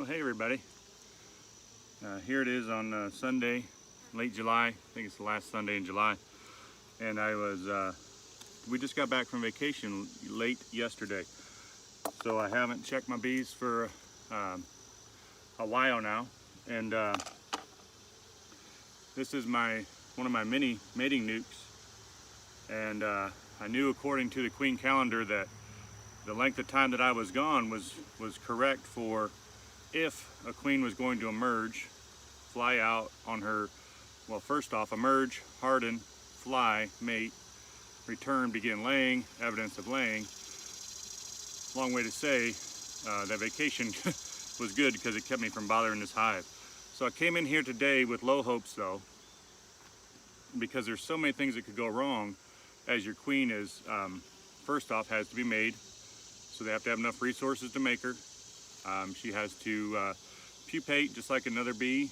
Well, hey everybody. Here it is on Sunday, late July. I think it's the last Sunday in July. And we just got back from vacation late yesterday. So I haven't checked my bees for a while now. And this is one of my mini mating nukes. And I knew according to the queen calendar that the length of time that I was gone was correct for if a queen was going to emerge, fly out on her, well, first off, emerge, harden, fly, mate, return, begin laying, evidence of laying. Long way to say that vacation was good because it kept me from bothering this hive. So I came in here today with low hopes though, because there's so many things that could go wrong as your queen is, first off, has to be made. So they have to have enough resources to make her. She has to pupate just like another bee,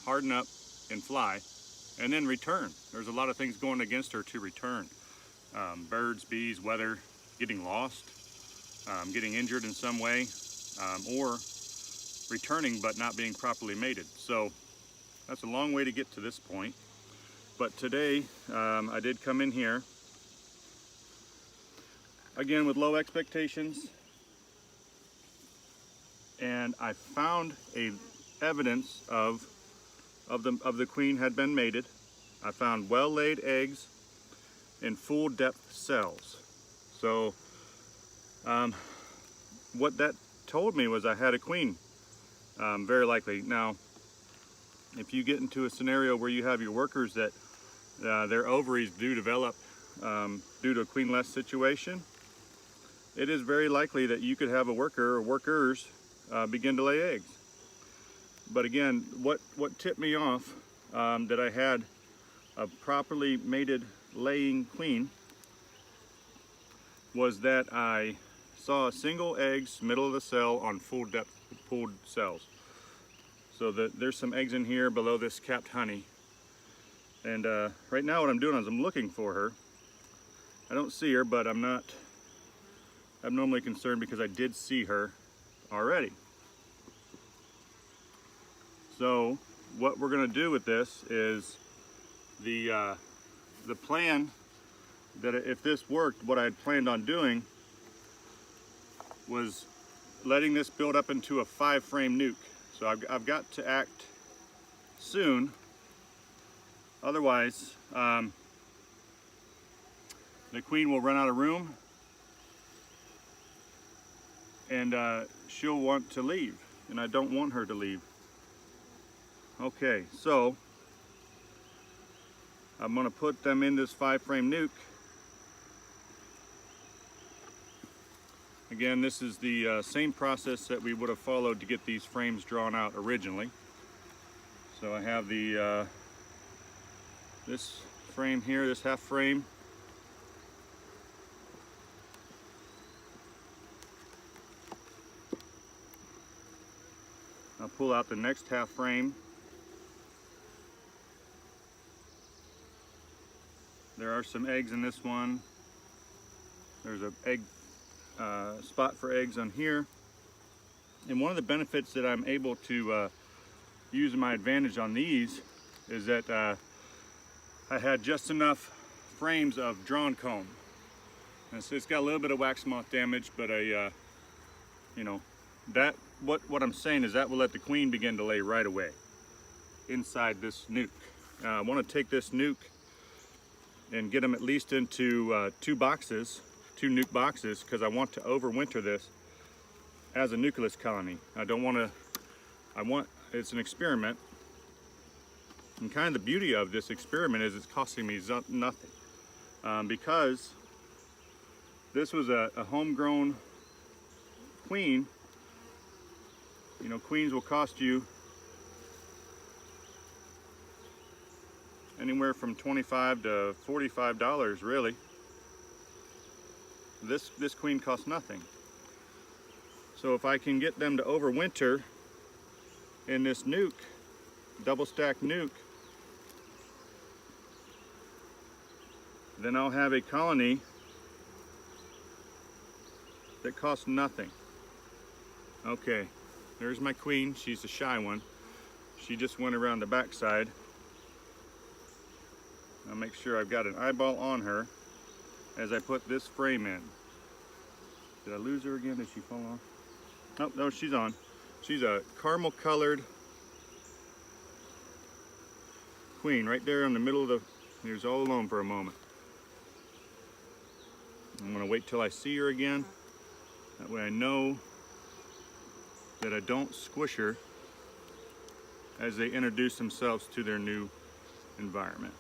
harden up and fly, and then return. There's a lot of things going against her to return. Birds, bees, weather, getting lost, getting injured in some way, or returning but not being properly mated. So that's a long way to get to this point. But today I did come in here again with low expectations, and I found evidence of the queen had been mated. I found well laid eggs in full depth cells. So what that told me was I had a queen, very likely. Now if you get into a scenario where you have your workers that their ovaries do develop due to a queenless situation, it is very likely that you could have a worker or workers begin to lay eggs. But again, what tipped me off that I had a properly mated laying queen was that I saw single eggs middle of the cell on full depth pooled cells. So there's some eggs in here below this capped honey. And right now what I'm doing is I'm looking for her. I don't see her, but I'm not abnormally concerned because I did see her already. So what we're going to do with this is the plan that if this worked, what I had planned on doing was letting this build up into a 5-frame nuke. So I've got to act soon, otherwise the queen will run out of room and she'll want to leave, and I don't want her to leave. Okay, so I'm going to put them in this 5-frame nuke. Again, this is the same process that we would have followed to get these frames drawn out originally. So I have this frame here, this half frame. I'll pull out the next half frame. There are some eggs in this one. There's an egg spot for eggs on here. And one of the benefits that I'm able to use my advantage on these is that I had just enough frames of drawn comb. And so it's got a little bit of wax moth damage, but you know, what I'm saying is that will let the queen begin to lay right away inside this nuke. I want to take this nuke and get them at least into 2 nuke boxes, because I want to overwinter this as a nucleus colony. It's an experiment, and kind of the beauty of this experiment is it's costing me nothing, because this was a homegrown queen. You know, queens will cost you anywhere from $25 to $45, really. This queen costs nothing. So if I can get them to overwinter in this nuke, double stack nuke, then I'll have a colony that costs nothing. Okay, there's my queen. She's the shy one. She just went around the back side. I'll make sure I've got an eyeball on her as I put this frame in. Did I lose her again? Did she fall off? Oh, no, she's on. She's a caramel colored queen right there in the middle of the, here's all alone for a moment. I'm gonna wait till I see her again. That way I know that I don't squish her as they introduce themselves to their new environment.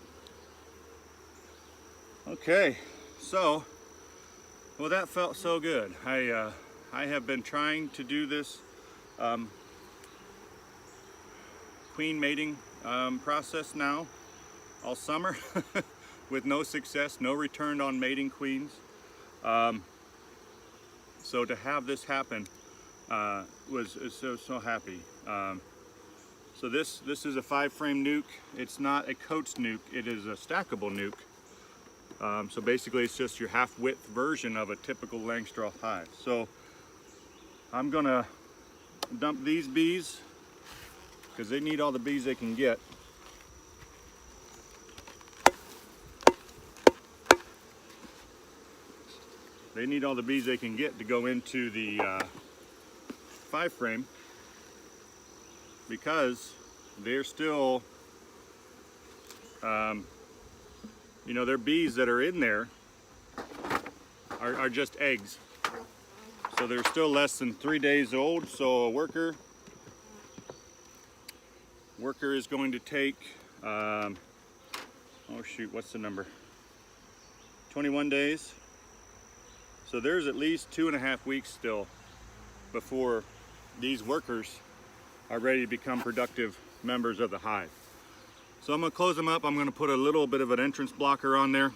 Okay, so, well, that felt so good. I have been trying to do this queen mating process now all summer with no success, no return on mating queens. So to have this happen was so happy. So this is a 5-frame nuke. It's not a coaxed nuke, it is a stackable nuke. So basically it's just your half-width version of a typical Langstroth hive. So I'm gonna dump these bees because they need all the bees they can get. They need all the bees they can get to go into the 5-frame because they're still, you know, their bees that are in there are just eggs. So they're still less than 3 days old. So a worker is going to take, oh shoot, what's the number? 21 days. So there's at least 2.5 weeks still before these workers are ready to become productive members of the hive. So I'm gonna close them up. I'm gonna put a little bit of an entrance blocker on there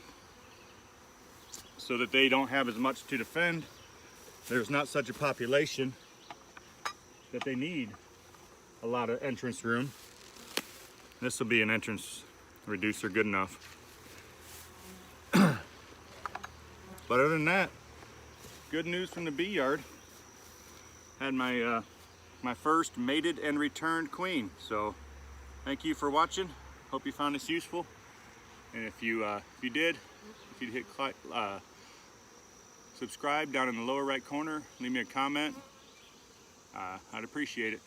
so that they don't have as much to defend. There's not such a population that they need a lot of entrance room. This will be an entrance reducer good enough. But other than that, good news from the bee yard. Had my my first mated and returned queen. So thank you for watching. Hope you found this useful. And if you did, if you'd hit subscribe down in the lower right corner, leave me a comment. I'd appreciate it.